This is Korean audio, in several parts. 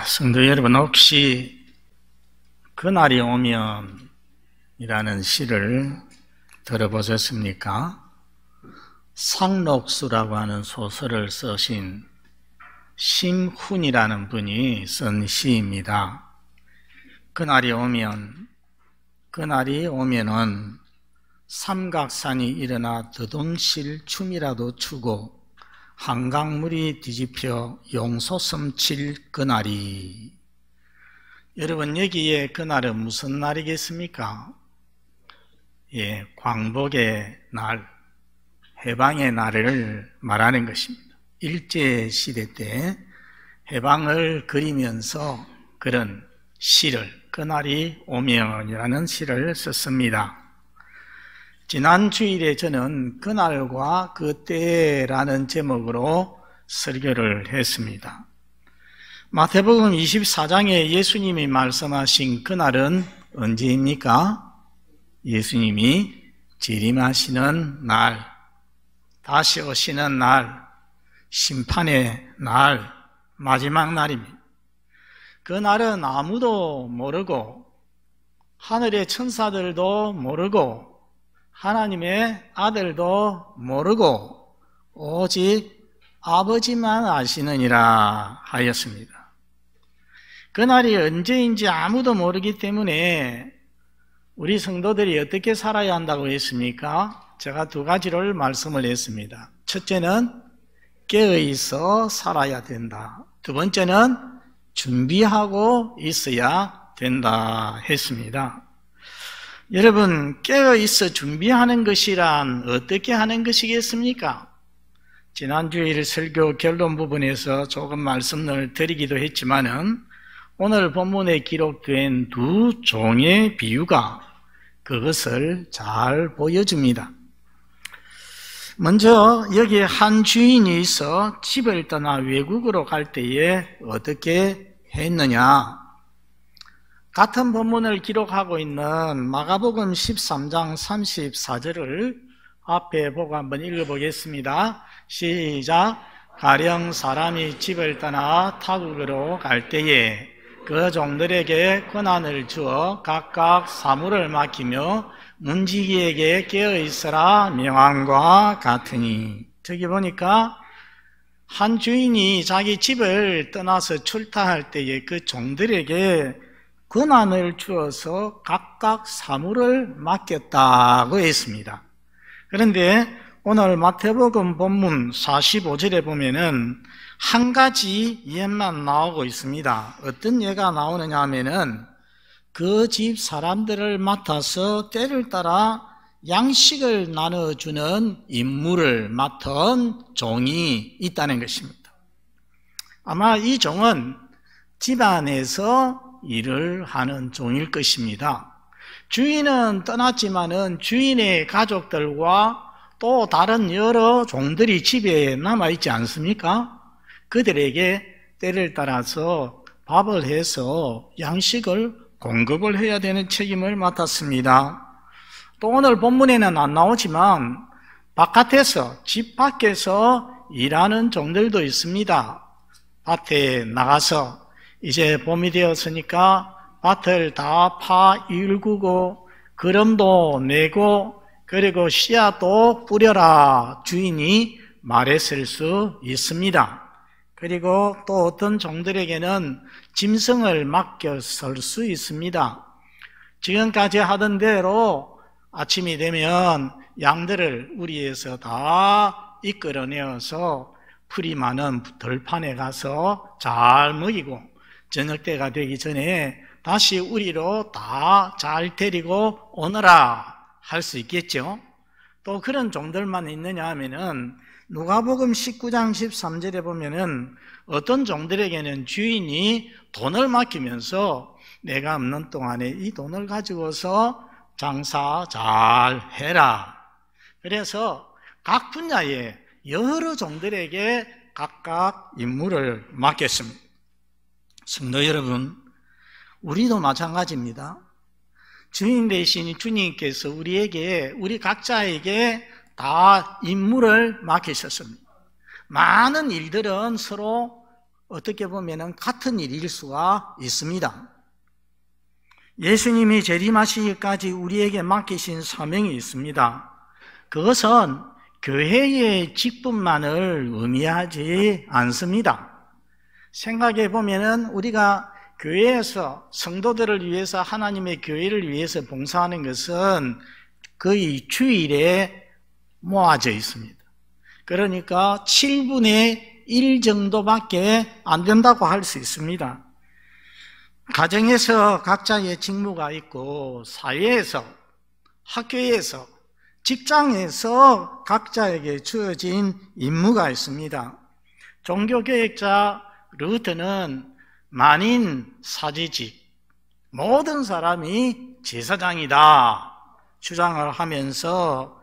성도 여러분, 혹시 그날이 오면 이라는 시를 들어보셨습니까? 상록수라고 하는 소설을 쓰신 심훈이라는 분이 쓴 시입니다. 그날이 오면은 삼각산이 일어나 드동실 춤이라도 추고 한강물이 뒤집혀 용솟음 칠 그날이. 여러분, 여기에 그날은 무슨 날이겠습니까? 광복의 날, 해방의 날을 말하는 것입니다. 일제시대 때 해방을 그리면서 그런 시를, 그날이 오면이라는 시를 썼습니다. 지난 주일에 저는 그날과 그때라는 제목으로 설교를 했습니다. 마태복음 24장에 예수님이 말씀하신 그날은 언제입니까? 예수님이 재림하시는 날, 다시 오시는 날, 심판의 날, 마지막 날입니다. 그날은 아무도 모르고 하늘의 천사들도 모르고 하나님의 아들도 모르고 오직 아버지만 아시느니라 하였습니다. 그날이 언제인지 아무도 모르기 때문에 우리 성도들이 어떻게 살아야 한다고 했습니까? 제가 두 가지를 말씀을 했습니다. 첫째는 깨어있어 살아야 된다. 두 번째는 준비하고 있어야 된다 했습니다. 여러분, 깨어있어 준비하는 것이란 어떻게 하는 것이겠습니까? 지난주일 설교 결론 부분에서 조금 말씀을 드리기도 했지만은 오늘 본문에 기록된 두 종의 비유가 그것을 잘 보여줍니다. 먼저 여기에 한 주인이 있어 집을 떠나 외국으로 갈 때에 어떻게 했느냐? 같은 본문을 기록하고 있는 마가복음 13장 34절을 앞에 보고 한번 읽어보겠습니다. 시작. 가령 사람이 집을 떠나 타국으로 갈 때에 그 종들에게 권한을 주어 각각 사물을 맡기며 문지기에게 깨어있으라 명함과 같으니. 저기 보니까 한 주인이 자기 집을 떠나서 출타할 때에 그 종들에게 권한을 주어서 각각 사물을 맡겼다고 했습니다. 그런데 오늘 마태복음 본문 45절에 보면은 한 가지 예만 나오고 있습니다. 어떤 예가 나오느냐 하면은 그 집 사람들을 맡아서 때를 따라 양식을 나눠주는 임무를 맡은 종이 있다는 것입니다. 아마 이 종은 집안에서 일을 하는 종일 것입니다. 주인은 떠났지만은 주인의 가족들과 또 다른 여러 종들이 집에 남아있지 않습니까? 그들에게 때를 따라서 밥을 해서 양식을 공급을 해야 되는 책임을 맡았습니다. 또 오늘 본문에는 안 나오지만 바깥에서, 집 밖에서 일하는 종들도 있습니다. 밭에 나가서 이제 봄이 되었으니까 밭을 다 파 일구고 거름도 내고 그리고 씨앗도 뿌려라 주인이 말했을 수 있습니다. 그리고 또 어떤 종들에게는 짐승을 맡겼을 수 있습니다. 지금까지 하던 대로 아침이 되면 양들을 우리에서 다 이끌어내어서 풀이 많은 들판에 가서 잘 먹이고 저녁 때가 되기 전에 다시 우리로 다 잘 데리고 오너라 할 수 있겠죠. 또 그런 종들만 있느냐 하면은 누가복음 19장 13절에 보면은 어떤 종들에게는 주인이 돈을 맡기면서 내가 없는 동안에 이 돈을 가지고서 장사 잘 해라. 그래서 각 분야에 여러 종들에게 각각 임무를 맡겼습니다. 성도 여러분, 우리도 마찬가지입니다. 주인 대신 주님께서 우리 각자에게 다 임무를 맡기셨습니다. 많은 일들은 서로 어떻게 보면 같은 일일 수가 있습니다. 예수님이 재림하시기까지 우리에게 맡기신 사명이 있습니다. 그것은 교회의 직분만을 의미하지 않습니다. 생각해 보면 우리가 교회에서 성도들을 위해서 하나님의 교회를 위해서 봉사하는 것은 거의 주일에 모아져 있습니다. 그러니까 7분의 1 정도밖에 안 된다고 할 수 있습니다. 가정에서 각자의 직무가 있고 사회에서, 학교에서, 직장에서 각자에게 주어진 임무가 있습니다. 종교개혁자 루터는 만인 사제직, 모든 사람이 제사장이다 주장을 하면서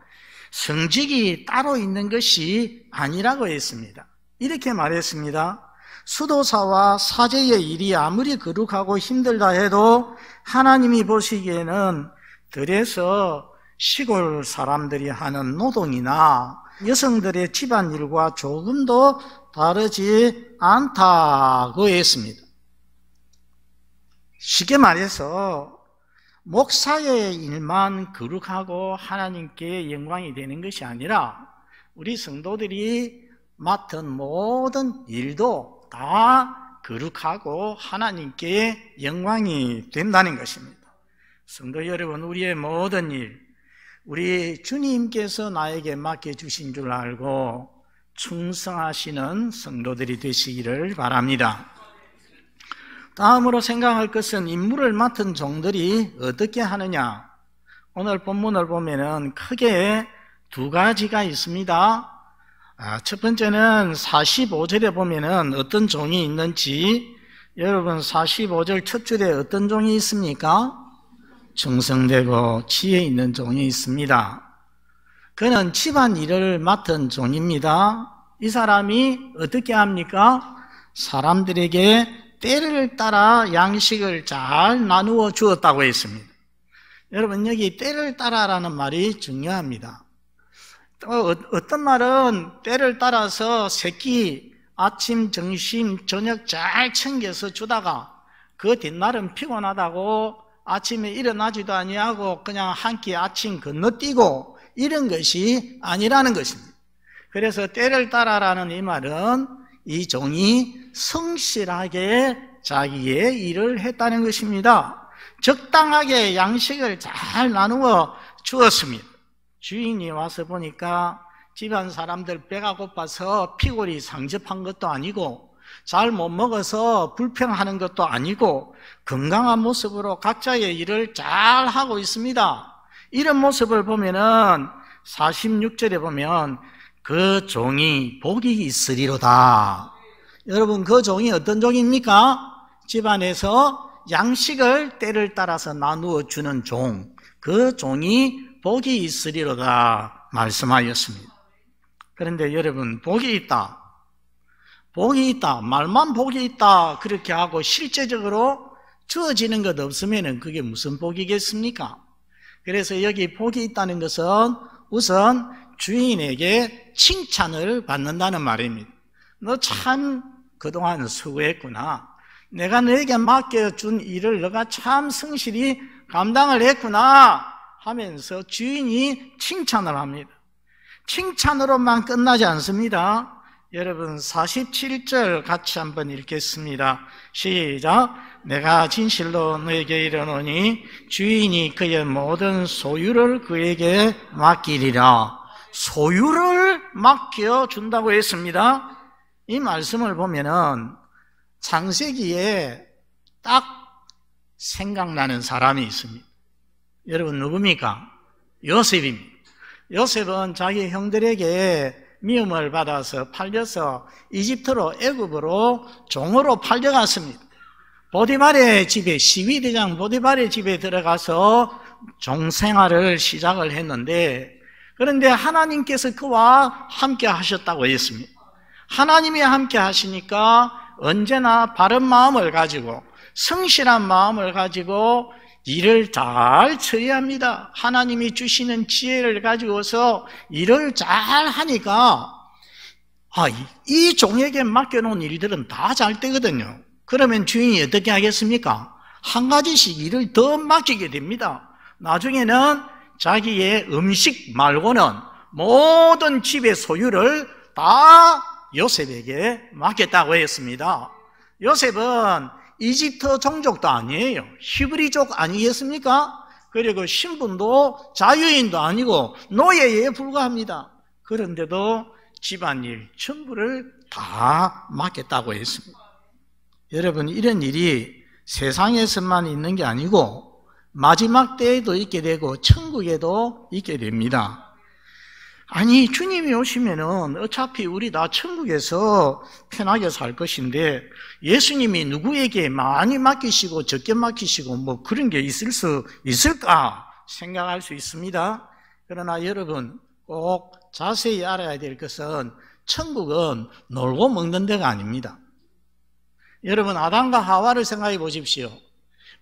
성직이 따로 있는 것이 아니라고 했습니다. 이렇게 말했습니다. 수도사와 사제의 일이 아무리 거룩하고 힘들다 해도 하나님이 보시기에는 들에서 시골 사람들이 하는 노동이나 여성들의 집안일과 조금도 다르지 않다고 했습니다. 쉽게 말해서 목사의 일만 거룩하고 하나님께 영광이 되는 것이 아니라 우리 성도들이 맡은 모든 일도 다 거룩하고 하나님께 영광이 된다는 것입니다. 성도 여러분, 우리의 모든 일, 우리 주님께서 나에게 맡겨주신 줄 알고 충성하시는 성도들이 되시기를 바랍니다. 다음으로 생각할 것은 임무를 맡은 종들이 어떻게 하느냐. 오늘 본문을 보면은 크게 두 가지가 있습니다. 첫 번째는 45절에 보면은 어떤 종이 있는지, 여러분 45절 첫 줄에 어떤 종이 있습니까? 충성되고 지혜 있는 종이 있습니다. 그는 집안 일을 맡은 종입니다. 이 사람이 어떻게 합니까? 사람들에게 때를 따라 양식을 잘 나누어 주었다고 했습니다. 여러분, 여기 때를 따라라는 말이 중요합니다. 또 어떤 말은 때를 따라서 새끼 아침, 점심, 저녁 잘 챙겨서 주다가 그 뒷날은 피곤하다고 아침에 일어나지도 아니하고 그냥 한 끼 아침 건너뛰고 이런 것이 아니라는 것입니다. 그래서 때를 따라라는 이 말은 이 종이 성실하게 자기의 일을 했다는 것입니다. 적당하게 양식을 잘 나누어 주었습니다. 주인이 와서 보니까 집안 사람들 배가 고파서 피골이 상접한 것도 아니고 잘 못 먹어서 불평하는 것도 아니고 건강한 모습으로 각자의 일을 잘 하고 있습니다. 이런 모습을 보면은 46절에 보면 그 종이 복이 있으리로다. 여러분, 그 종이 어떤 종입니까? 집안에서 양식을 때를 따라서 나누어 주는 종, 그 종이 복이 있으리로다 말씀하였습니다. 그런데 여러분, 복이 있다, 말만 복이 있다 그렇게 하고 실제적으로 주어지는 것 없으면 그게 무슨 복이겠습니까? 그래서 여기 복이 있다는 것은 우선 주인에게 칭찬을 받는다는 말입니다. 너 참 그동안 수고했구나. 내가 너에게 맡겨준 일을 너가 참 성실히 감당을 했구나 하면서 주인이 칭찬을 합니다. 칭찬으로만 끝나지 않습니다. 여러분 47절 같이 한번 읽겠습니다. 시작. 내가 진실로 너에게 이르노니 주인이 그의 모든 소유를 그에게 맡기리라. 소유를 맡겨준다고 했습니다. 이 말씀을 보면은 창세기에 딱 생각나는 사람이 있습니다. 여러분 누굽니까? 요셉입니다. 요셉은 자기 형들에게 미움을 받아서 팔려서 이집트로 애굽으로 종으로 팔려갔습니다. 보디발의 집에, 시위대장 보디발의 집에 들어가서 종생활을 시작을 했는데, 그런데 하나님께서 그와 함께 하셨다고 했습니다. 하나님이 함께 하시니까 언제나 바른 마음을 가지고 성실한 마음을 가지고 일을 잘 처리합니다. 하나님이 주시는 지혜를 가지고서 일을 잘 하니까 이 종에게 맡겨놓은 일들은 다 잘 되거든요. 그러면 주인이 어떻게 하겠습니까? 한 가지씩 일을 더 맡기게 됩니다. 나중에는 자기의 음식 말고는 모든 집의 소유를 다 요셉에게 맡겼다고 했습니다. 요셉은 이집트 종족도 아니에요. 히브리족 아니겠습니까? 그리고 신분도 자유인도 아니고 노예에 불과합니다. 그런데도 집안일 전부를 다 맡겼다고 했습니다. 여러분, 이런 일이 세상에서만 있는 게 아니고 마지막 때에도 있게 되고 천국에도 있게 됩니다. 아니, 주님이 오시면은 어차피 우리 다 천국에서 편하게 살 것인데 예수님이 누구에게 많이 맡기시고 적게 맡기시고 뭐 그런 게 있을 수 있을까 생각할 수 있습니다. 그러나 여러분, 꼭 자세히 알아야 될 것은 천국은 놀고 먹는 데가 아닙니다. 여러분, 아담과 하와를 생각해 보십시오.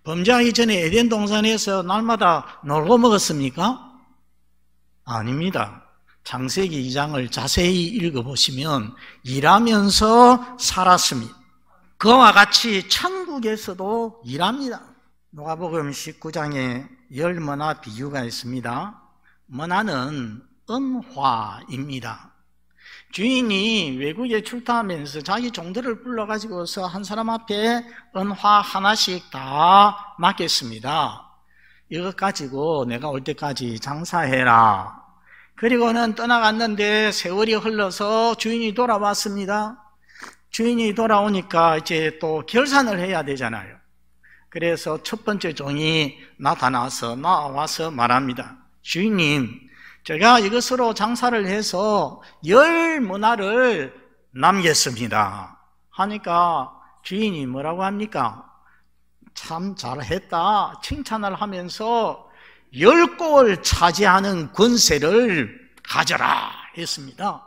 범죄하기 전에 에덴 동산에서 날마다 놀고 먹었습니까? 아닙니다. 창세기 2장을 자세히 읽어보시면 일하면서 살았습니다. 그와 같이 천국에서도 일합니다. 누가복음 19장에 10머나 비유가 있습니다. 머나는 은화입니다. 주인이 외국에 출타하면서 자기 종들을 불러가지고서 한 사람 앞에 은화 하나씩 다 맡겼습니다. 이것 가지고 내가 올 때까지 장사해라. 그리고는 떠나갔는데 세월이 흘러서 주인이 돌아왔습니다. 주인이 돌아오니까 이제 또 결산을 해야 되잖아요. 그래서 첫 번째 종이 나와서 말합니다. 주인님, 제가 이것으로 장사를 해서 10머나를 남겼습니다. 하니까 주인이 뭐라고 합니까? 참 잘했다 칭찬을 하면서 10골 차지하는 권세를 가져라 했습니다.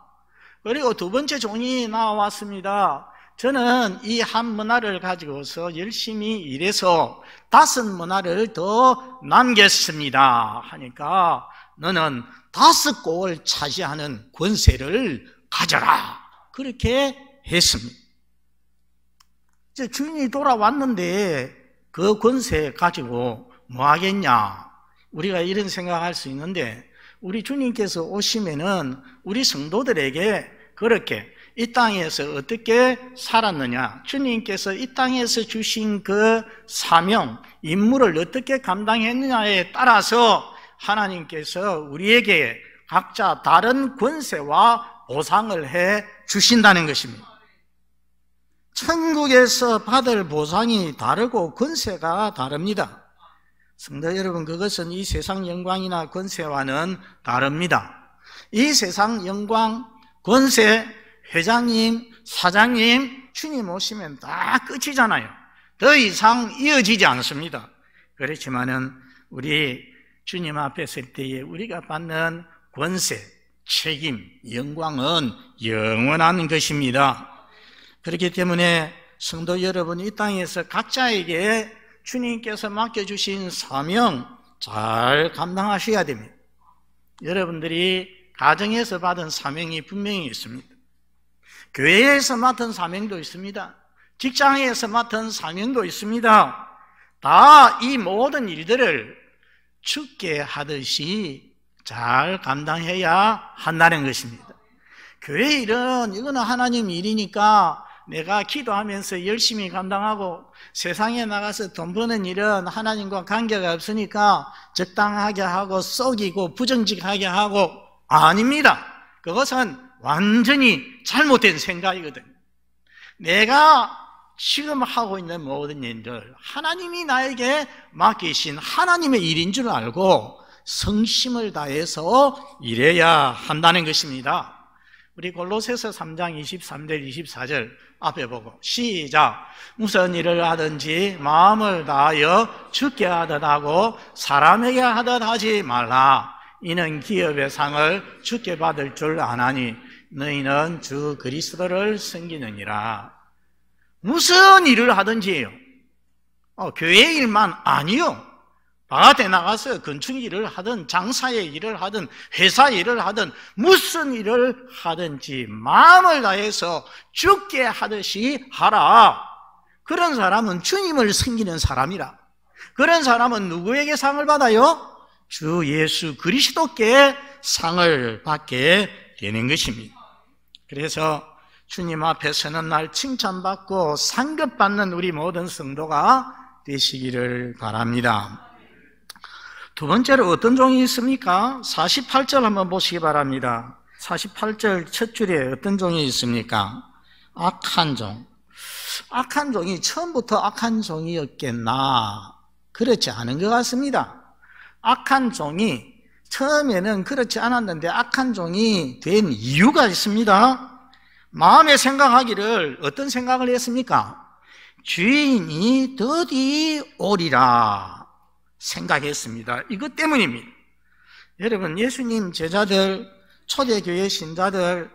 그리고 두 번째 종이 나왔습니다. 저는 이 한 머나를 가지고서 열심히 일해서 5머나를 더 남겼습니다. 하니까 너는 5골 차지하는 권세를 가져라. 그렇게 했습니다. 이제 주인이 돌아왔는데 그 권세 가지고 뭐 하겠냐? 우리가 이런 생각할 수 있는데 우리 주님께서 오시면은 우리 성도들에게 그렇게 이 땅에서 어떻게 살았느냐, 주님께서 이 땅에서 주신 그 사명, 임무를 어떻게 감당했느냐에 따라서 하나님께서 우리에게 각자 다른 권세와 보상을 해 주신다는 것입니다. 천국에서 받을 보상이 다르고 권세가 다릅니다. 성도 여러분, 그것은 이 세상 영광이나 권세와는 다릅니다. 이 세상 영광, 권세, 회장님, 사장님, 주님 오시면 다 끝이잖아요. 더 이상 이어지지 않습니다. 그렇지만은 우리 주님 앞에 설 때에 우리가 받는 권세, 책임, 영광은 영원한 것입니다. 그렇기 때문에 성도 여러분, 이 땅에서 각자에게 주님께서 맡겨주신 사명 잘 감당하셔야 됩니다. 여러분들이 가정에서 받은 사명이 분명히 있습니다. 교회에서 맡은 사명도 있습니다. 직장에서 맡은 사명도 있습니다. 다 이 모든 일들을 죽게 하듯이 잘 감당해야 한다는 것입니다. 교회 일은 이거는 하나님 일이니까 내가 기도하면서 열심히 감당하고 세상에 나가서 돈 버는 일은 하나님과 관계가 없으니까 적당하게 하고 썩이고 부정직하게 하고 아닙니다. 그것은 완전히 잘못된 생각이거든요. 내가 지금 하고 있는 모든 일들 하나님이 나에게 맡기신 하나님의 일인 줄 알고 성심을 다해서 일해야 한다는 것입니다. 우리 골로새서 3장 23절 24절 앞에 보고 시작. 무슨 일을 하든지 마음을 다하여 주께 하듯 하고 사람에게 하듯 하지 말라. 이는 기업의 상을 주께 받을 줄 아나니 너희는 주 그리스도를 섬기느니라. 무슨 일을 하든지요. 교회 일만 아니요. 바깥에 나가서 건축 일을 하든 장사의 일을 하든 회사 일을 하든 무슨 일을 하든지 마음을 다해서 죽게 하듯이 하라. 그런 사람은 주님을 섬기는 사람이라. 그런 사람은 누구에게 상을 받아요? 주 예수 그리스도께 상을 받게 되는 것입니다. 그래서 주님 앞에 서는 날 칭찬받고 상급받는 우리 모든 성도가 되시기를 바랍니다. 두 번째로 어떤 종이 있습니까? 48절 한번 보시기 바랍니다. 48절 첫 줄에 어떤 종이 있습니까? 악한 종. 악한 종이 처음부터 악한 종이었겠나? 그렇지 않은 것 같습니다. 악한 종이 처음에는 그렇지 않았는데 악한 종이 된 이유가 있습니다. 마음에 생각하기를 어떤 생각을 했습니까? 주인이 더디 오리라 생각했습니다. 이것 때문입니다. 여러분, 예수님 제자들, 초대교회 신자들,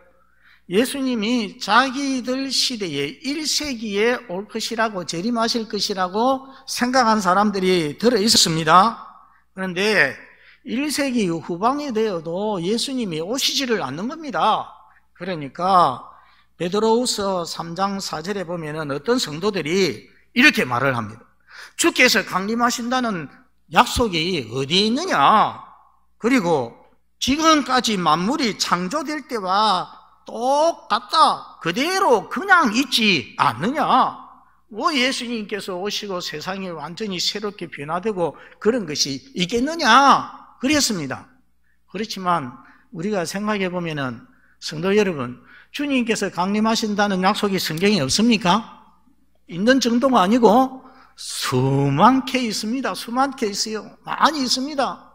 예수님이 자기들 시대에 1세기에 올 것이라고, 재림하실 것이라고 생각한 사람들이 들어 있었습니다. 그런데 1세기 후반이 되어도 예수님이 오시지를 않는 겁니다. 그러니까 베드로후서 3장 4절에 보면은 어떤 성도들이 이렇게 말을 합니다. 주께서 강림하신다는 약속이 어디에 있느냐? 그리고 지금까지 만물이 창조될 때와 똑같다, 그대로 그냥 있지 않느냐? 뭐 예수님께서 오시고 세상이 완전히 새롭게 변화되고 그런 것이 있겠느냐? 그랬습니다. 그렇지만 우리가 생각해 보면은 성도 여러분, 주님께서 강림하신다는 약속이 성경에 없습니까? 있는 정도가 아니고 수많게 있습니다. 수많게 있어요. 많이 있습니다.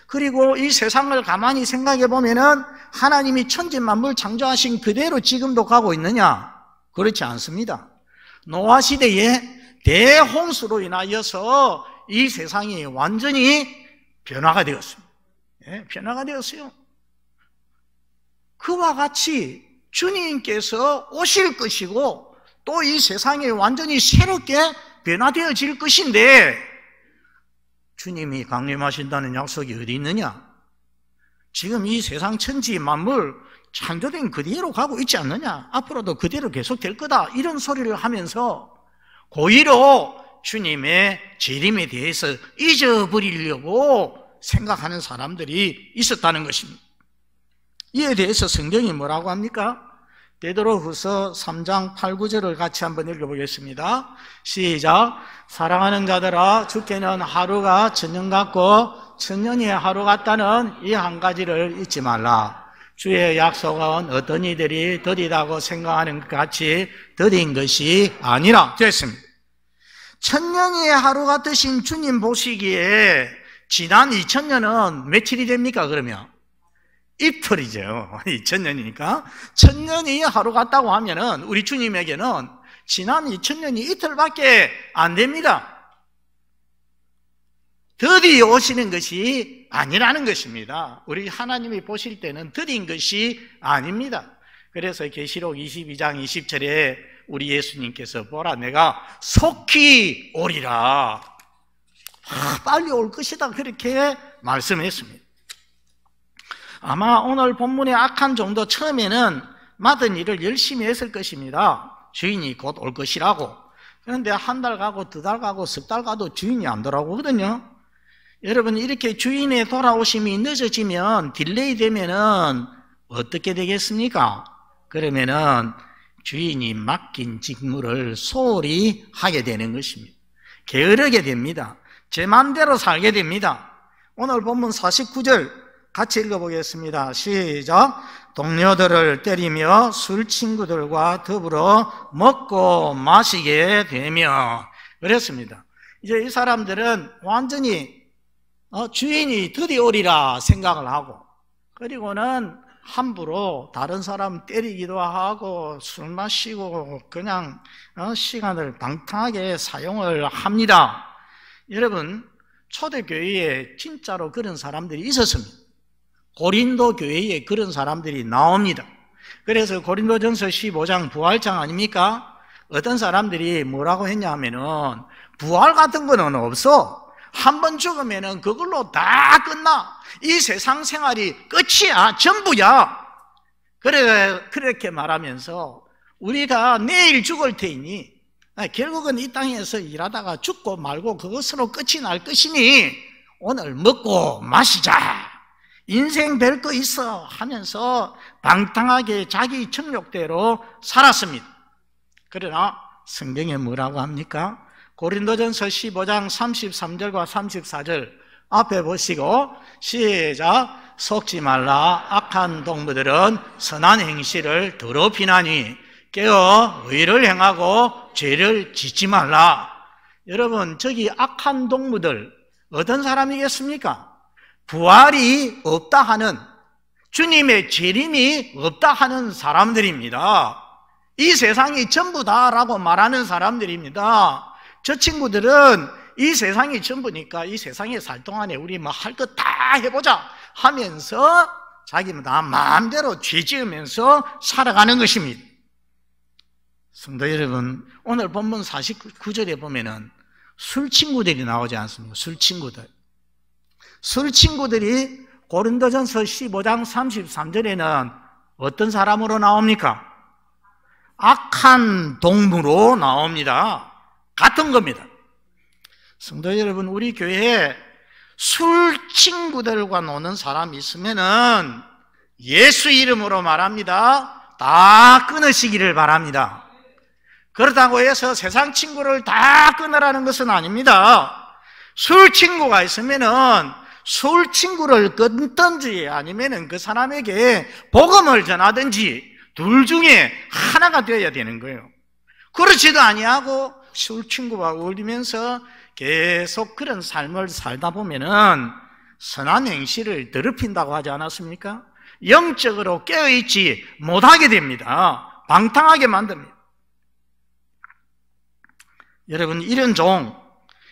그리고 이 세상을 가만히 생각해 보면은 하나님이 천지 만물 창조하신 그대로 지금도 가고 있느냐? 그렇지 않습니다. 노아 시대에 대홍수로 인하여서 이 세상이 완전히 변화가 되었습니다. 예, 변화가 되었어요. 그와 같이 주님께서 오실 것이고 또 이 세상이 완전히 새롭게 변화되어질 것인데 주님이 강림하신다는 약속이 어디 있느냐? 지금 이 세상 천지 만물 창조된 그대로 가고 있지 않느냐? 앞으로도 그대로 계속될 거다, 이런 소리를 하면서 고의로 주님의 재림에 대해서 잊어버리려고 생각하는 사람들이 있었다는 것입니다. 이에 대해서 성경이 뭐라고 합니까? 베드로후서 3장 8, 9절을 같이 한번 읽어보겠습니다. 시작. 사랑하는 자들아, 주께는 하루가 천년 같고 천년이 하루 같다는 이 한 가지를 잊지 말라. 주의 약속은 어떤 이들이 더디다고 생각하는 것 같이 더딘 것이 아니라. 됐습니다. 천년이 하루 같으신 주님 보시기에 지난 2000년은 며칠이 됩니까? 그러면 이틀이죠. 2000년이니까 천년이 하루 같다고 하면은 우리 주님에게는 지난 2000년이 이틀밖에 안 됩니다. 더디 오시는 것이 아니라는 것입니다. 우리 하나님이 보실 때는 더딘 것이 아닙니다. 그래서 계시록 22장 20절에 우리 예수님께서 보라, 내가 속히 오리라. 빨리 올 것이다, 그렇게 말씀했습니다. 아마 오늘 본문의 악한 종도 처음에는 맡은 일을 열심히 했을 것입니다. 주인이 곧 올 것이라고. 그런데 한 달 가고 두 달 가고 석 달 가도 주인이 안 돌아오거든요. 여러분, 이렇게 주인의 돌아오심이 늦어지면, 딜레이 되면은 어떻게 되겠습니까? 그러면은 주인이 맡긴 직무를 소홀히 하게 되는 것입니다. 게으르게 됩니다. 제 마음대로 살게 됩니다. 오늘 본문 49절 같이 읽어보겠습니다. 시작. 동료들을 때리며 술 친구들과 더불어 먹고 마시게 되며. 그랬습니다. 이제 이 사람들은 완전히 주인이 드디 오리라 생각을 하고, 그리고는 함부로 다른 사람 때리기도 하고 술 마시고 그냥 시간을 방탕하게 사용을 합니다. 여러분, 초대교회에 진짜로 그런 사람들이 있었습니다. 고린도 교회에 그런 사람들이 나옵니다. 그래서 고린도전서 15장 부활장 아닙니까? 어떤 사람들이 뭐라고 했냐 하면은 부활 같은 거는 없어. 한 번 죽으면은 그걸로 다 끝나. 이 세상 생활이 끝이야. 전부야. 그렇게 말하면서 우리가 내일 죽을 테이니 결국은 이 땅에서 일하다가 죽고 말고 그것으로 끝이 날 것이니 오늘 먹고 마시자. 인생 별 거 있어 하면서 방탕하게 자기 청욕대로 살았습니다. 그러나 성경에 뭐라고 합니까? 고린도전서 15장 33절과 34절 앞에 보시고 시작. 속지 말라. 악한 동무들은 선한 행실을 더럽히나니 깨어 의를 행하고 죄를 짓지 말라. 여러분, 저기 악한 동무들 어떤 사람이겠습니까? 부활이 없다 하는, 주님의 재림이 없다 하는 사람들입니다. 이 세상이 전부 다라고 말하는 사람들입니다. 저 친구들은 이 세상이 전부니까 이 세상에 살 동안에 우리 뭐 할 거 다 해보자 하면서 자기 다 마음대로 죄 지으면서 살아가는 것입니다. 성도 여러분, 오늘 본문 49절에 보면은 술 친구들이 나오지 않습니까? 술 친구들이 고린도전서 15장 33절에는 어떤 사람으로 나옵니까? 악한 동무로 나옵니다. 같은 겁니다. 성도 여러분, 우리 교회에 술 친구들과 노는 사람이 있으면은 예수 이름으로 말합니다. 다 끊으시기를 바랍니다. 그렇다고 해서 세상 친구를 다 끊으라는 것은 아닙니다. 술 친구가 있으면은 술 친구를 끊든지 아니면은 그 사람에게 복음을 전하든지 둘 중에 하나가 되어야 되는 거예요. 그렇지도 아니하고 술 친구와 어울리면서 계속 그런 삶을 살다 보면은 선한 행실을 더럽힌다고 하지 않았습니까? 영적으로 깨어있지 못하게 됩니다. 방탕하게 만듭니다. 여러분, 이런 종,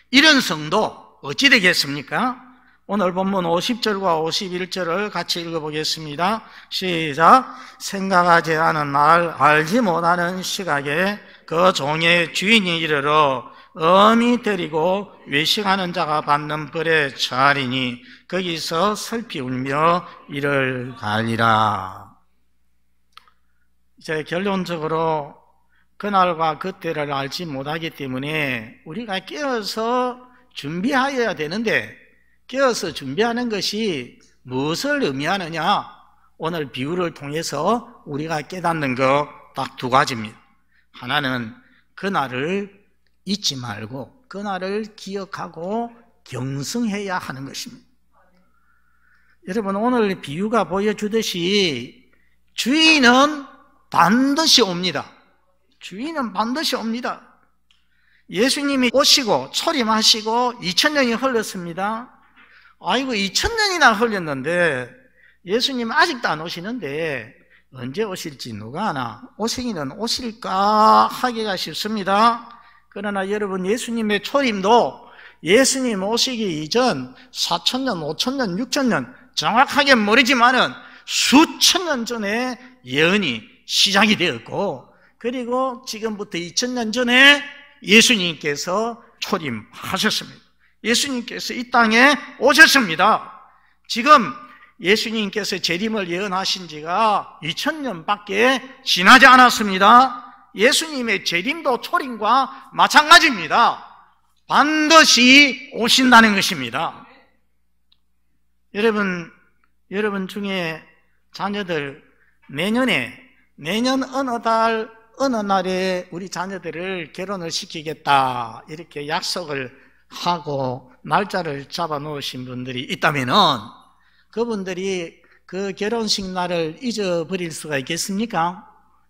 이런 성도 어찌 되겠습니까? 오늘 본문 50절과 51절을 같이 읽어보겠습니다. 시작. 생각하지 않은 날, 알지 못하는 시각에 그 종의 주인이 이르러 엄히 때리고 외식하는 자가 받는 벌에 처하리니 거기서 슬피 울며 이를 갈리라. 이제 결론적으로 그날과 그때를 알지 못하기 때문에 우리가 깨어서 준비하여야 되는데, 깨어서 준비하는 것이 무엇을 의미하느냐? 오늘 비유를 통해서 우리가 깨닫는 거 딱 두 가지입니다. 하나는 그날을 잊지 말고 그날을 기억하고 경성해야 하는 것입니다. 여러분, 오늘 비유가 보여주듯이 주인은 반드시 옵니다. 주인은 반드시 옵니다. 예수님이 오시고 초림하시고 2000년이 흘렀습니다. 아이고, 2000년이나 흘렸는데 예수님 아직도 안 오시는데 언제 오실지 누가 아나? 오시기는 오실까 하기가 쉽습니다. 그러나 여러분, 예수님의 초림도 예수님 오시기 이전 4000년, 5000년, 6000년 정확하게 모르지만은 수천 년 전에 예언이 시작이 되었고, 그리고 지금부터 2000년 전에 예수님께서 초림하셨습니다. 예수님께서 이 땅에 오셨습니다. 지금 예수님께서 재림을 예언하신 지가 2000년밖에 지나지 않았습니다. 예수님의 재림도 초림과 마찬가지입니다. 반드시 오신다는 것입니다. 여러분 중에 자녀들 내년 어느 달 어느 날에 우리 자녀들을 결혼을 시키겠다 이렇게 약속을 하고 날짜를 잡아 놓으신 분들이 있다면은 그분들이 그 결혼식 날을 잊어버릴 수가 있겠습니까?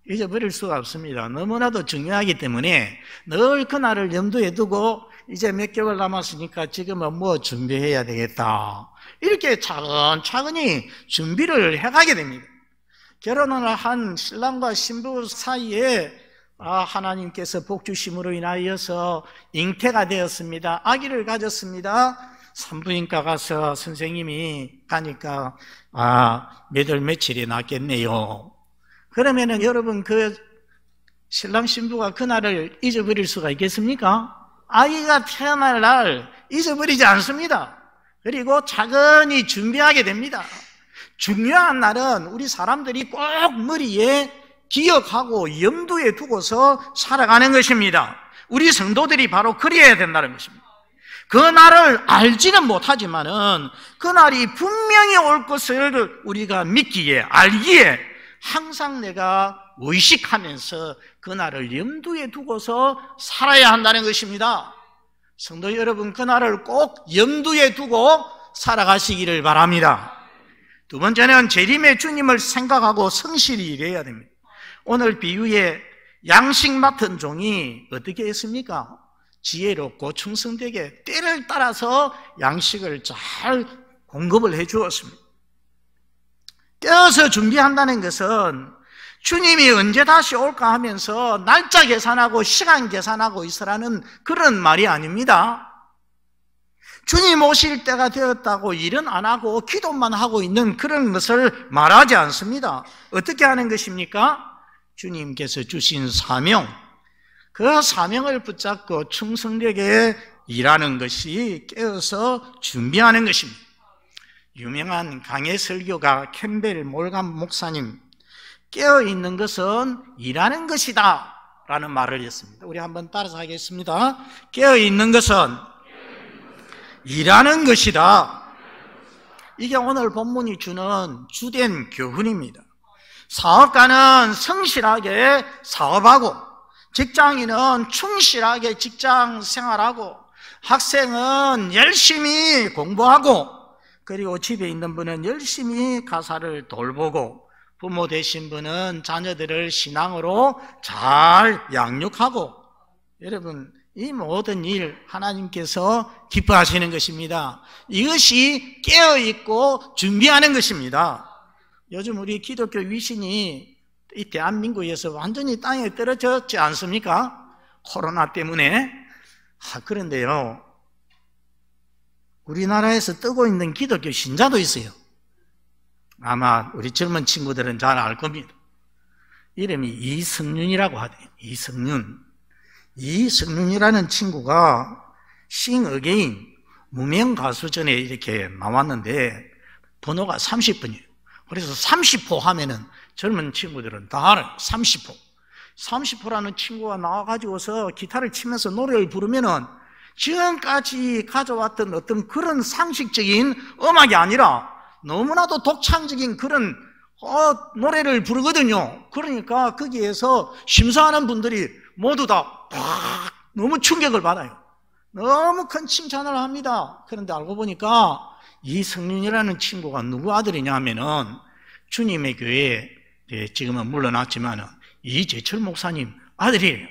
잊어버릴 수가 없습니다. 너무나도 중요하기 때문에 늘 그날을 염두에 두고 이제 몇 개월 남았으니까 지금은 뭐 준비해야 되겠다 이렇게 차근차근히 준비를 해가게 됩니다. 결혼을 한 신랑과 신부 사이에 하나님께서 복 주심으로 인하여서 잉태가 되었습니다. 아기를 가졌습니다. 산부인과 가서 선생님이 가니까 몇 월 며칠이 낫겠네요. 그러면은 여러분, 그 신랑 신부가 그날을 잊어버릴 수가 있겠습니까? 아기가 태어날 날 잊어버리지 않습니다. 그리고 차근히 준비하게 됩니다. 중요한 날은 우리 사람들이 꼭 머리에 기억하고 염두에 두고서 살아가는 것입니다. 우리 성도들이 바로 그래야 된다는 것입니다. 그 날을 알지는 못하지만은 그날이 분명히 올 것을 우리가 믿기에, 알기에 항상 내가 의식하면서 그날을 염두에 두고서 살아야 한다는 것입니다. 성도 여러분, 그날을 꼭 염두에 두고 살아가시기를 바랍니다. 두 번째는 재림의 주님을 생각하고 성실히 일해야 됩니다. 오늘 비유에 양식 맡은 종이 어떻게 했습니까? 지혜롭고 충성되게 때를 따라서 양식을 잘 공급을 해 주었습니다. 깨어서 준비한다는 것은 주님이 언제 다시 올까 하면서 날짜 계산하고 시간 계산하고 있으라는 그런 말이 아닙니다. 주님 오실 때가 되었다고 일은 안 하고 기도만 하고 있는 그런 것을 말하지 않습니다. 어떻게 하는 것입니까? 주님께서 주신 사명, 그 사명을 붙잡고 충성되게 일하는 것이 깨어서 준비하는 것입니다. 유명한 강해 설교가 캠벨 몰감 목사님, 깨어있는 것은 일하는 것이다 라는 말을 했습니다. 우리 한번 따라서 하겠습니다. 깨어있는 것은 일하는 것이다. 이게 오늘 본문이 주는 주된 교훈입니다. 사업가는 성실하게 사업하고, 직장인은 충실하게 직장 생활하고, 학생은 열심히 공부하고, 그리고 집에 있는 분은 열심히 가사를 돌보고, 부모 되신 분은 자녀들을 신앙으로 잘 양육하고, 여러분, 이 모든 일 하나님께서 기뻐하시는 것입니다. 이것이 깨어있고 준비하는 것입니다. 요즘 우리 기독교 위신이 이 대한민국에서 완전히 땅에 떨어졌지 않습니까? 코로나 때문에. 그런데요, 우리나라에서 뜨고 있는 기독교 신자도 있어요. 아마 우리 젊은 친구들은 잘 알 겁니다. 이름이 이성윤이라고 하대요. 이성윤이라는 친구가 Sing Again 무명 가수전에 이렇게 나왔는데 번호가 30번이에요. 그래서 30호 하면은 젊은 친구들은 다 알아요. 30호. 30호라는 친구가 나와가지고서 기타를 치면서 노래를 부르면은 지금까지 가져왔던 어떤 그런 상식적인 음악이 아니라 너무나도 독창적인 그런 노래를 부르거든요. 그러니까 거기에서 심사하는 분들이 모두 다 너무 충격을 받아요. 너무 큰 칭찬을 합니다. 그런데 알고 보니까 이성윤이라는 친구가 누구 아들이냐 하면은 주님의 교회에 지금은 물러났지만은 이재철 목사님 아들이에요.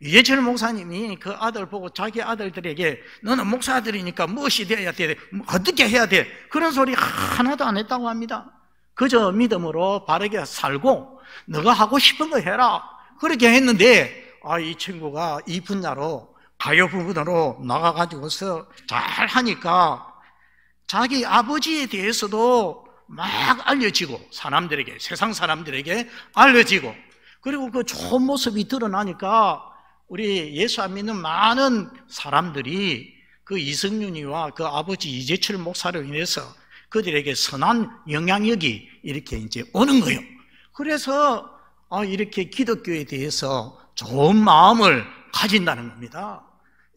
이재철 목사님이 그 아들 보고 자기 아들들에게 너는 목사들이니까 무엇이 되어야 돼? 어떻게 해야 돼? 그런 소리 하나도 안 했다고 합니다. 그저 믿음으로 바르게 살고 너가 하고 싶은 거 해라. 그렇게 했는데 이 친구가 이 분야로 가요 부분으로 나가가지고서 잘 하니까 자기 아버지에 대해서도 막 알려지고 사람들에게, 세상 사람들에게 알려지고, 그리고 그 좋은 모습이 드러나니까 우리 예수 안 믿는 많은 사람들이 그 이성윤이와 그 아버지 이재철 목사로 인해서 그들에게 선한 영향력이 이렇게 이제 오는 거예요. 그래서 이렇게 기독교에 대해서 좋은 마음을 가진다는 겁니다.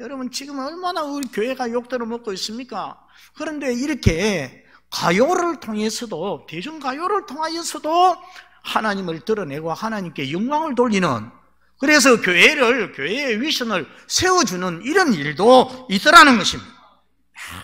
여러분, 지금 얼마나 우리 교회가 욕들을 먹고 있습니까? 그런데 이렇게 가요를 통해서도, 대중가요를 통하여서도 하나님을 드러내고 하나님께 영광을 돌리는, 그래서 교회의 위선을 세워주는 이런 일도 있더라는 것입니다.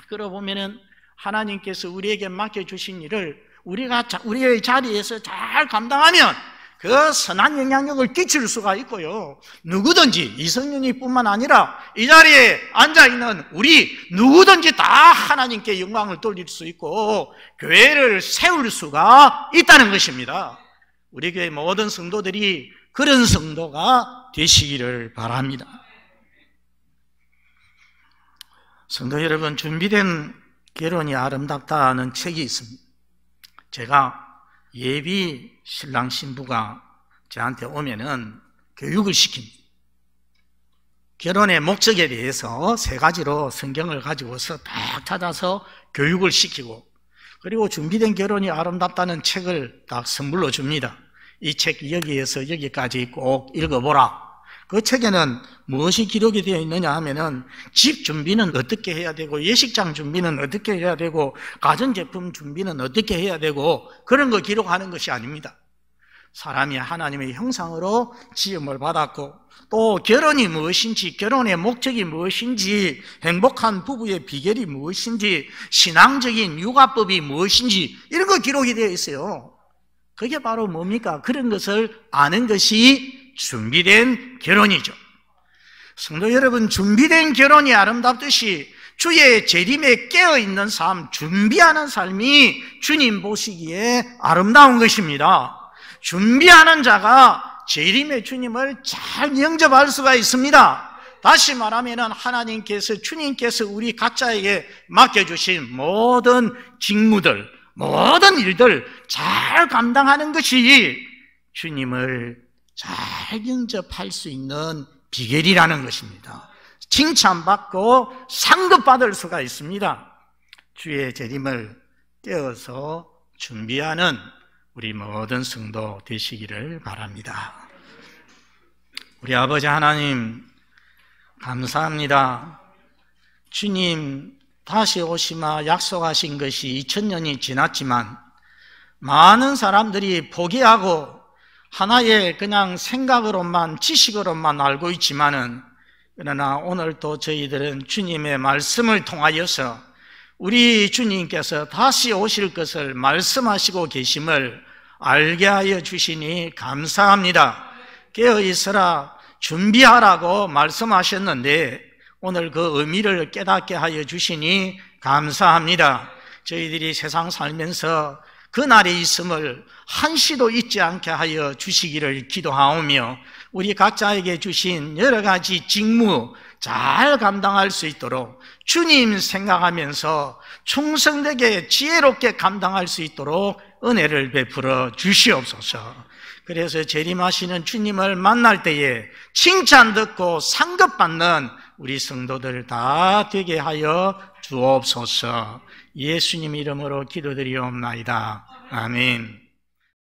그러고 보면은 하나님께서 우리에게 맡겨주신 일을 우리가 우리의 자리에서 잘 감당하면 그 선한 영향력을 끼칠 수가 있고요. 누구든지, 이성윤이 뿐만 아니라 이 자리에 앉아있는 우리 누구든지 다 하나님께 영광을 돌릴 수 있고 교회를 세울 수가 있다는 것입니다. 우리 교회 모든 성도들이 그런 성도가 되시기를 바랍니다. 성도 여러분, 준비된 결혼이 아름답다는 책이 있습니다. 제가 예비 신랑 신부가 저한테 오면은 교육을 시킵니다. 결혼의 목적에 대해서 세 가지로 성경을 가지고서 딱 찾아서 교육을 시키고, 그리고 준비된 결혼이 아름답다는 책을 딱 선물로 줍니다. 이 책 여기에서 여기까지 꼭 읽어보라. 그 책에는 무엇이 기록이 되어 있느냐 하면은 집 준비는 어떻게 해야 되고, 예식장 준비는 어떻게 해야 되고, 가전제품 준비는 어떻게 해야 되고, 그런 거 기록하는 것이 아닙니다. 사람이 하나님의 형상으로 지음을 받았고, 또 결혼이 무엇인지, 결혼의 목적이 무엇인지, 행복한 부부의 비결이 무엇인지, 신앙적인 육아법이 무엇인지, 이런 거 기록이 되어 있어요. 그게 바로 뭡니까? 그런 것을 아는 것이 준비된 결혼이죠. 성도 여러분, 준비된 결혼이 아름답듯이 주의 재림에 깨어있는 삶, 준비하는 삶이 주님 보시기에 아름다운 것입니다. 준비하는 자가 재림의 주님을 잘 영접할 수가 있습니다. 다시 말하면 하나님께서, 주님께서 우리 각자에게 맡겨주신 모든 직무들, 모든 일들 잘 감당하는 것이 주님을 잘 영접할 수 있는 비결이라는 것입니다. 칭찬받고 상급받을 수가 있습니다. 주의 재림을 깨어서 준비하는 우리 모든 성도 되시기를 바랍니다. 우리 아버지 하나님, 감사합니다. 주님 다시 오시마 약속하신 것이 2000년이 지났지만 많은 사람들이 포기하고 하나의 그냥 생각으로만, 지식으로만 알고 있지만은, 그러나 오늘 또 저희들은 주님의 말씀을 통하여서 우리 주님께서 다시 오실 것을 말씀하시고 계심을 알게 하여 주시니 감사합니다. 깨어있으라, 준비하라고 말씀하셨는데 오늘 그 의미를 깨닫게 하여 주시니 감사합니다. 저희들이 세상 살면서 그날이 있음을 한시도 잊지 않게 하여 주시기를 기도하오며, 우리 각자에게 주신 여러 가지 직무 잘 감당할 수 있도록 주님 생각하면서 충성되게 지혜롭게 감당할 수 있도록 은혜를 베풀어 주시옵소서. 그래서 재림하시는 주님을 만날 때에 칭찬 듣고 상급받는 우리 성도들 다 되게 하여 주옵소서. 예수님 이름으로 기도드리옵나이다. 아멘.